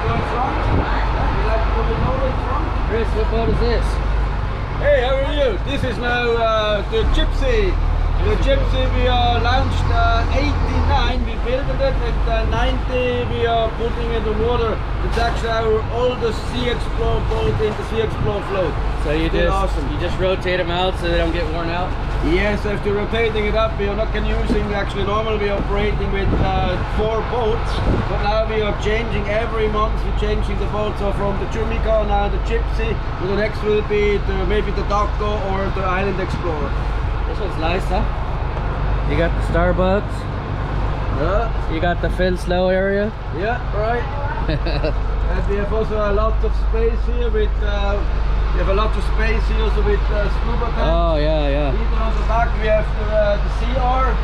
go in front? You like to go in front? Chris, what boat is this? Hey, how are you? This is now the Gypsy. The Gypsy we launched 89, we built it, and 90 we are putting in the water. It's actually our oldest Sea Explorer boat in the Sea Explorer float. So you just rotate them out so they don't get worn out? Yes, after rotating it up, we are not using, actually normally we are operating with 4 boats, but now we are changing every month, we're changing the boat. So from the Jumica, now the Gypsy, so the next will be maybe the Daco or the Island Explorer. This one's nice, huh? You got the Starbucks. Yeah. You got the FINNSNOW area. Yeah, right. And we have also a lot of space here with we have a lot of space here also with SCUBA tanks. Oh yeah, yeah. Even on the back we have the CR,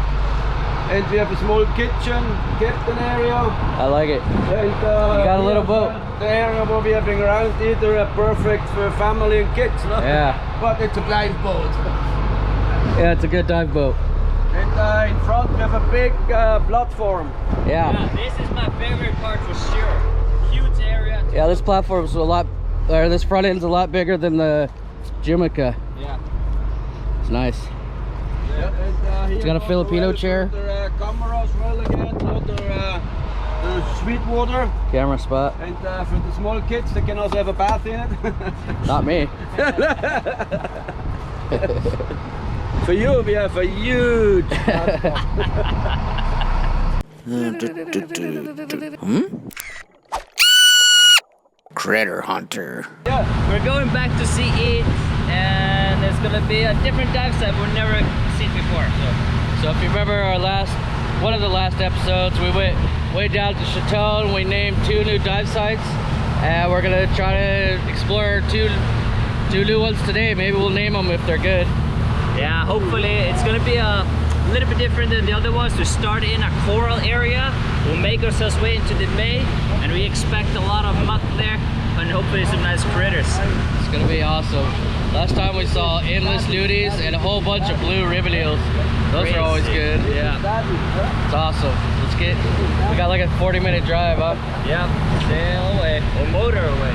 and we have a small captain area. I like it. And you got a little boat. The area where we having around here, they're perfect for family and kids. No? Yeah. But it's a dive boat. Yeah, it's a good dive boat. And in front we have a big platform. Yeah. This is my favorite part for sure. Huge area. Yeah, this platform's a lot, or this front end's a lot bigger than the Jumica. Yeah. It's nice. Yeah. And, it's got a Filipino chair. Another camera as well again. Another sweet water. Camera spot. And for the small kids, they can also have a bath in it. Not me. For you, we have a huge Critter Hunter. Yeah, we're going back to see it, and it's gonna be a different dive site we've never seen before. So if you remember one of the last episodes, we went way down to Chateau and we named 2 new dive sites, and we're gonna try to explore two new ones today. Maybe we'll name them if they're good. Yeah, hopefully it's gonna be a little bit different than the other ones. To start in a coral area, we'll make ourselves way into the bay, and we expect a lot of mud there, and hopefully some nice critters. It's gonna be awesome. Last time we saw endless nudies and a whole bunch of blue ribbon eels. Those are always good. Yeah. It's awesome. We got like a 40-minute drive, huh? Yeah, sail away, or motor away.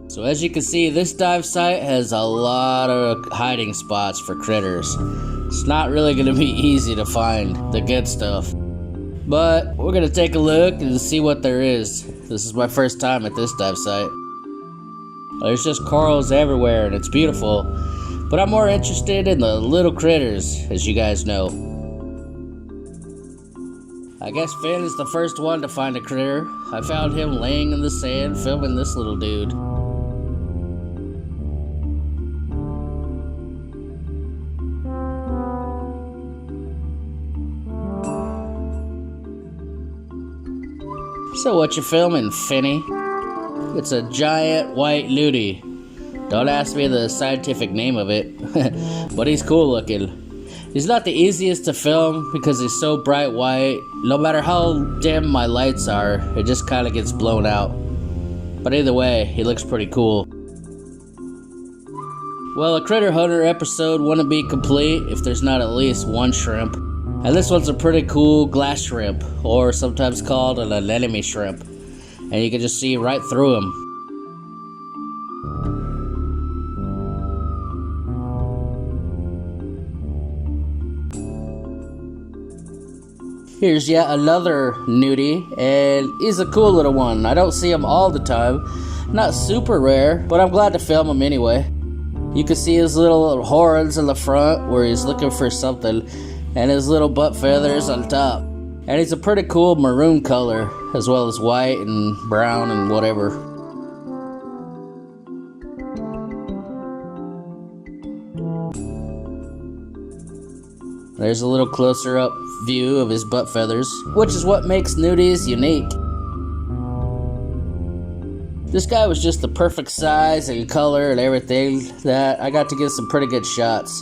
So as you can see, this dive site has a lot of hiding spots for critters. It's not really going to be easy to find the good stuff. But we're going to take a look and see what there is. This is my first time at this dive site. There's just corals everywhere and it's beautiful. But I'm more interested in the little critters, as you guys know. I guess Finn is the first one to find a critter. I found him laying in the sand filming this little dude. So what you filming, Finny? It's a giant white nudie. Don't ask me the scientific name of it, but he's cool looking. He's not the easiest to film because he's so bright white. No matter how dim my lights are, it just kind of gets blown out. But either way, he looks pretty cool. Well, a Critter Hunter episode wouldn't be complete if there's not at least one shrimp. And this one's a pretty cool glass shrimp, or sometimes called an anemone shrimp. And you can just see right through him. Here's yet another nudie, and he's a cool little one. I don't see him all the time. Not super rare, but I'm glad to film him anyway. You can see his little horns in the front where he's looking for something, and his little butt feathers on top. And he's a pretty cool maroon color, as well as white and brown and whatever. There's a little closer up view of his butt feathers, which is what makes nudies unique. This guy was just the perfect size and color and everything that I got to get some pretty good shots.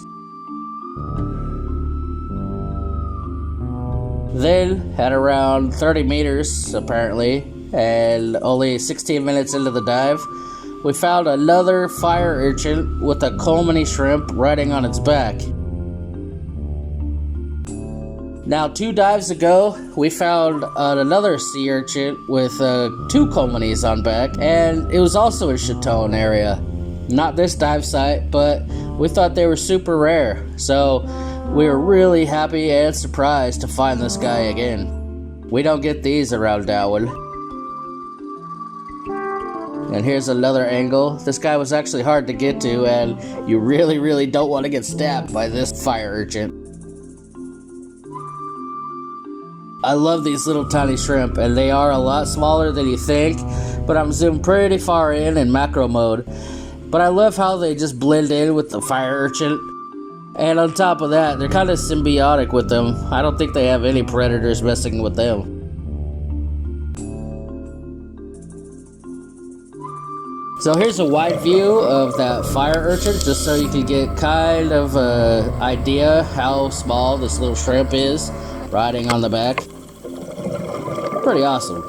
Then, at around 30 meters apparently, and only 16 minutes into the dive, we found another fire urchin with a Colmany shrimp riding on its back. Now, 2 dives ago, we found another sea urchin with 2 Colmanies on back, and it was also in Chateau area. Not this dive site, but we thought they were super rare, so we were really happy and surprised to find this guy again. We don't get these around Dauin. And here's another angle. This guy was actually hard to get to, and you really don't want to get stabbed by this fire urchin. I love these little tiny shrimp, and they are a lot smaller than you think, but I'm zoomed pretty far in macro mode. But I love how they just blend in with the fire urchin. And on top of that, they're kind of symbiotic with them. I don't think they have any predators messing with them. So here's a wide view of that fire urchin, just so you can get kind of an idea how small this little shrimp is riding on the back. Pretty awesome.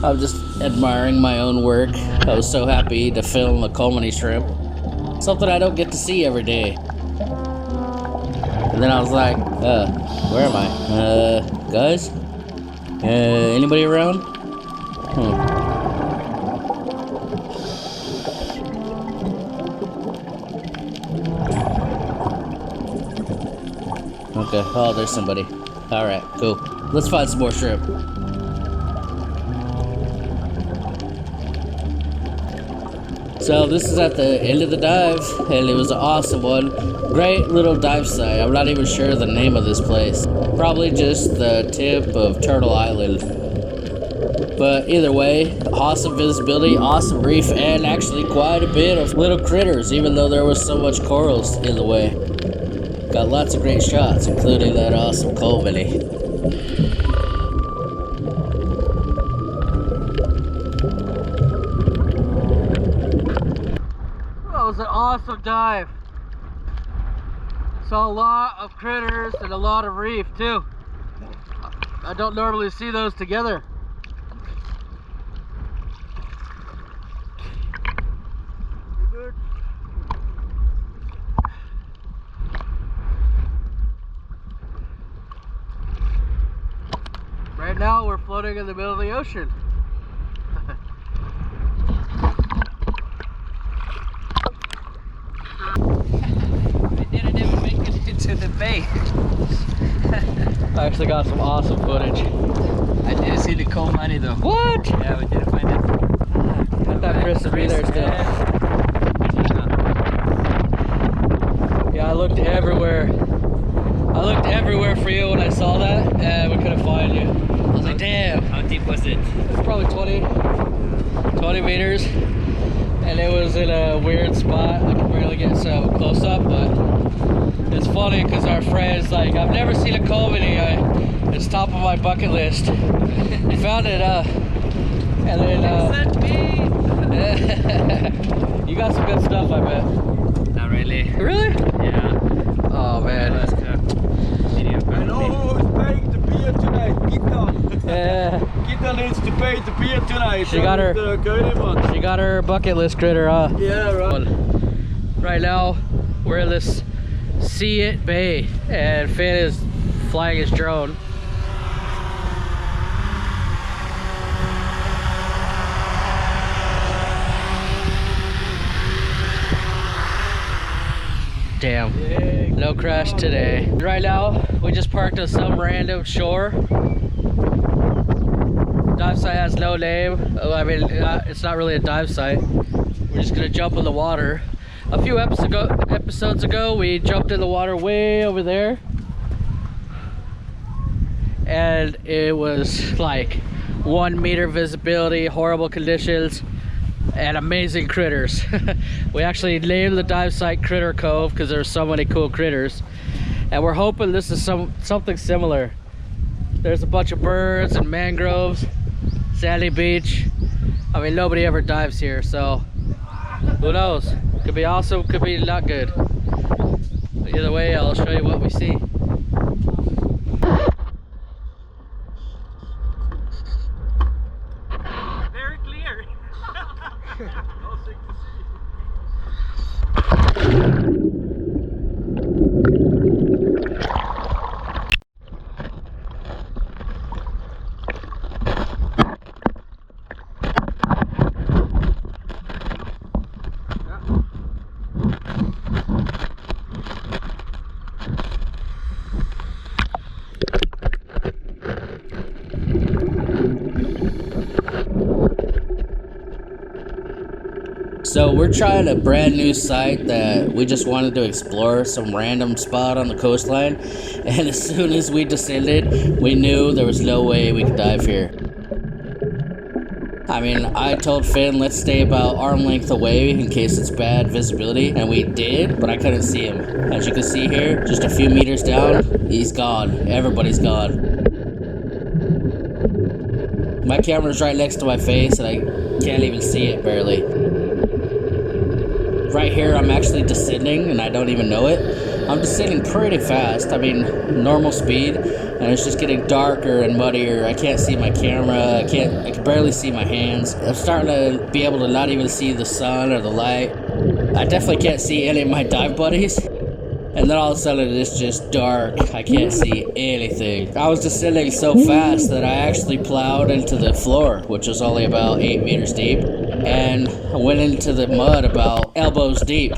I'm just admiring my own work. I was so happy to film a Colmany shrimp. Something I don't get to see every day. And then I was like, where am I? Guys? Anybody around? Okay, oh, there's somebody. Alright, cool. Let's find some more shrimp. So this is at the end of the dive, and it was an awesome one. Great little dive site. I'm not even sure the name of this place. Probably just the tip of Turtle Island. But either way, awesome visibility, awesome reef, and actually quite a bit of little critters, even though there was so much corals in the way. Got lots of great shots, including that awesome Colmany. That was an awesome dive. Saw a lot of critters and a lot of reef too. I don't normally see those together. Right now we're floating in the middle of the ocean. We didn't even make it into the bay. I actually got some awesome footage. I didn't see the Colmany though. What? Yeah, we didn't find it. I thought Chris would be there still. Yeah, I looked everywhere. I looked everywhere for you when I saw that, and we couldn't find you. I was like, damn. How deep was it? It was probably 20 meters, and it was in a weird spot. I could barely get some close up, but it's funny because our friends, like, I've never seen a Colmany. It's top of my bucket list. We found it, and then, you got some good stuff, I bet. Not really. Really? Yeah. Oh, man. I know who's paying the beer tonight. Gitta. Yeah. Gitta needs to pay the beer tonight. She got her. She She got her bucket list critter, huh? Yeah, right. Right now, we're in this See It Bay, and Finn is flying his drone. Damn, no crash today. Right now, we just parked on some random shore. Dive site has no name. I mean, it's not really a dive site. We're just gonna jump in the water. A few episodes ago, we jumped in the water way over there. And it was like 1 meter visibility, horrible conditions, and amazing critters. We actually named the dive site Critter Cove because there's so many cool critters. And we're hoping this is something similar. There's a bunch of birds and mangroves, sandy beach. I mean, nobody ever dives here, so who knows? Could be awesome, could be not good. But either way, I'll show you what we see. Very clear. So we're trying a brand new site that we just wanted to explore, some random spot on the coastline, and as soon as we descended, we knew there was no way we could dive here. I mean, I told Finn, let's stay about arm length away in case it's bad visibility, and we did, but I couldn't see him. As you can see here, just a few meters down, he's gone. Everybody's gone. My camera's right next to my face, and I can't even see it barely. Right here, I'm actually descending, and I don't even know it. I'm descending pretty fast. I mean, normal speed, and it's just getting darker and muddier. I can't see my camera. I can barely see my hands. I'm starting to be able to not even see the sun or the light. I definitely can't see any of my dive buddies. And then all of a sudden, it's just dark. I can't see anything. I was descending so fast that I actually plowed into the floor, which was only about 8 meters deep, and I went into the mud about elbows deep.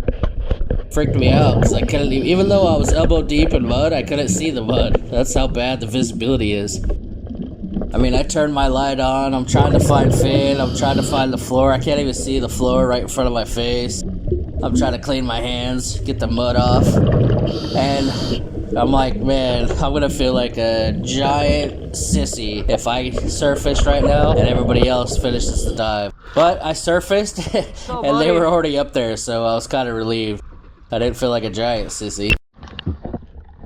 Freaked me out because I couldn't even though I was elbow deep in mud, I couldn't see the mud. That's how bad the visibility is. I mean, I turned my light on. I'm trying to find Finn. I'm trying to find the floor. I can't even see the floor right in front of my face. I'm trying to clean my hands, get the mud off, and I'm like, man, I'm gonna feel like a giant sissy if I surface right now and everybody else finishes the dive. But I surfaced, and they were already up there, so I was kind of relieved. I didn't feel like a giant sissy.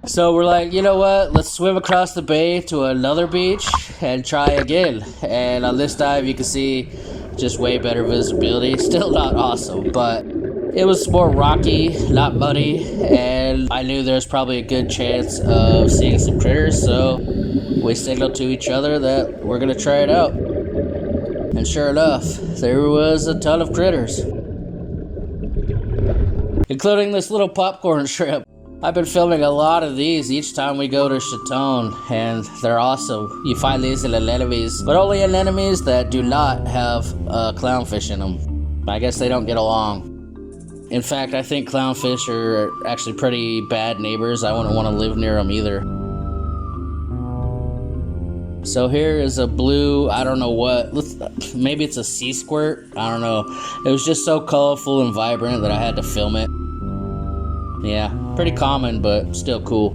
So we're like, you know what, let's swim across the bay to another beach and try again. And on this dive, you can see just way better visibility. Still not awesome, but it was more rocky, not muddy, and I knew there was probably a good chance of seeing some critters, so we signaled to each other that we're gonna try it out. And sure enough, there was a ton of critters, including this little popcorn shrimp. I've been filming a lot of these each time we go to Chaton, and they're awesome. You find these in anemones, but only anemones that do not have clownfish in them. I guess they don't get along. In fact, I think clownfish are actually pretty bad neighbors. I wouldn't want to live near them either. So here is a blue, I don't know what, maybe it's a sea squirt, I don't know. It was just so colorful and vibrant that I had to film it. Yeah, pretty common, but still cool.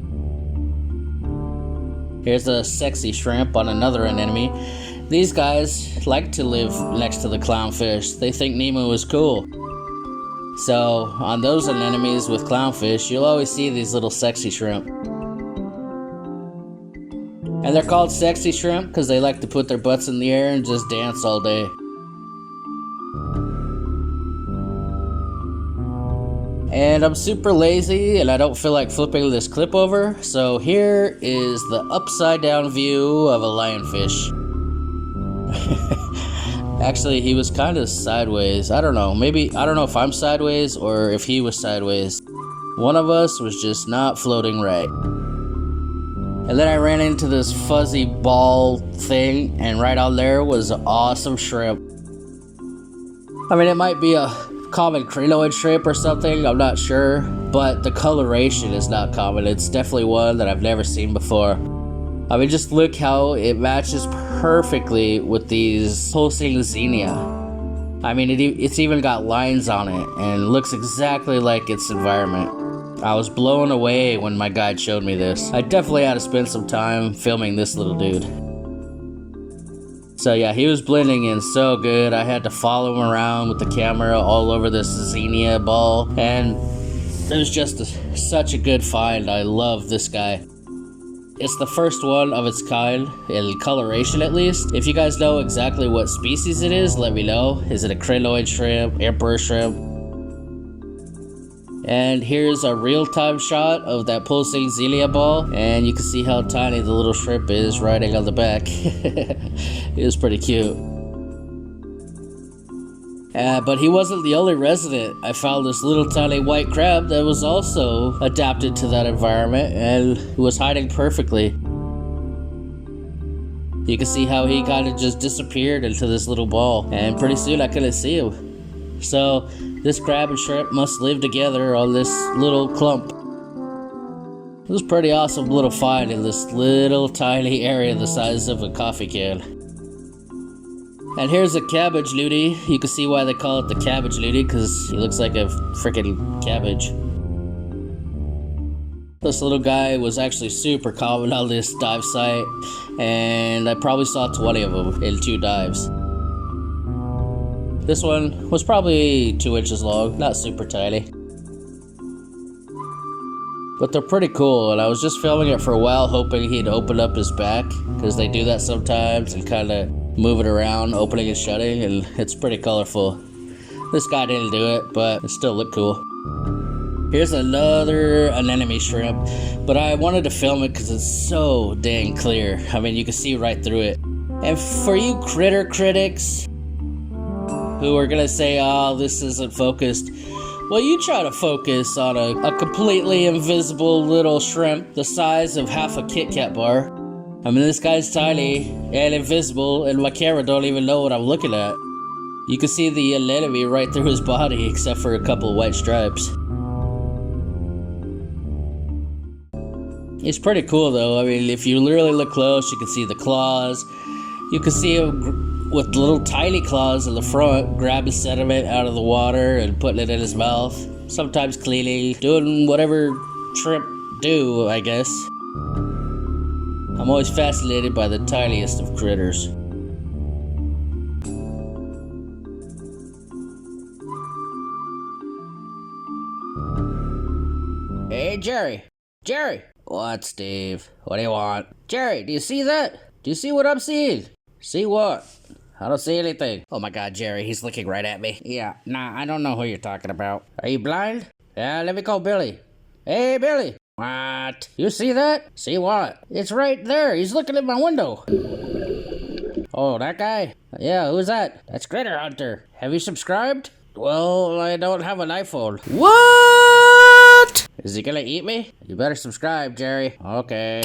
Here's a sexy shrimp on another anemone. These guys like to live next to the clownfish. They think Nemo is cool. So on those anemones with clownfish, you'll always see these little sexy shrimp. And they're called sexy shrimp because they like to put their butts in the air and just dance all day. And I'm super lazy and I don't feel like flipping this clip over, so here is the upside down view of a lionfish. Actually, he was kind of sideways. I don't know, I don't know if I'm sideways or if he was sideways. One of us was just not floating right. And then I ran into this fuzzy ball thing, and right on there was an awesome shrimp. I mean, it might be a common crinoid shrimp or something, I'm not sure, but the coloration is not common. It's definitely one that I've never seen before. I mean, just look how it matches perfectly with these pulsing xenia. I mean, it's even got lines on it and looks exactly like its environment. I was blown away when my guide showed me this. I definitely had to spend some time filming this little dude. So yeah, he was blending in so good. I had to follow him around with the camera all over this Xenia ball, and it was just such a good find. I love this guy. It's the first one of its kind, in coloration at least. If you guys know exactly what species it is, let me know. Is it a crinoid shrimp, emperor shrimp? And here's a real-time shot of that pulsing Xenia ball, and you can see how tiny the little shrimp is riding on the back. It was pretty cute. But he wasn't the only resident. I found this little tiny white crab that was also adapted to that environment and was hiding perfectly. You can see how he kind of just disappeared into this little ball, and pretty soon I couldn't see him. So this crab and shrimp must live together on this little clump. It was a pretty awesome little find in this little tiny area the size of a coffee can. And here's a cabbage lootie. You can see why they call it the cabbage lootie, because he looks like a freaking cabbage. This little guy was actually super common on this dive site, and I probably saw 20 of them in 2 dives. This one was probably 2 inches long, not super tiny. But they're pretty cool, and I was just filming it for a while hoping he'd open up his back, because they do that sometimes and kind of move it around, opening and shutting, and it's pretty colorful. This guy didn't do it, but it still looked cool. Here's another anemone shrimp, but I wanted to film it because it's so dang clear. I mean, you can see right through it. And for you critter critics who are gonna say, oh, this isn't focused, well, you try to focus on a completely invisible little shrimp the size of half a Kit Kat bar. I mean, this guy's tiny and invisible, and my camera don't even know what I'm looking at. You can see the anemone right through his body, except for a couple of white stripes. It's pretty cool, though. I mean, if you really look close, you can see the claws. You can see him with little tiny claws in the front, grabbing sediment out of the water and putting it in his mouth. Sometimes cleaning, doing whatever shrimp do, I guess. I'm always fascinated by the tiniest of critters. Hey, Jerry. Jerry! What, Steve? What do you want? Jerry, do you see that? Do you see what I'm seeing? See what? I don't see anything. Oh my god, Jerry, he's looking right at me. Yeah, nah, I don't know who you're talking about. Are you blind? Yeah, let me call Billy. Hey, Billy! What? You see that? See what? It's right there. He's looking at my window. Oh, that guy? Yeah, who's that? That's Critter Hunter. Have you subscribed? Well, I don't have an iPhone. What? Is he gonna eat me? You better subscribe, Jerry. Okay.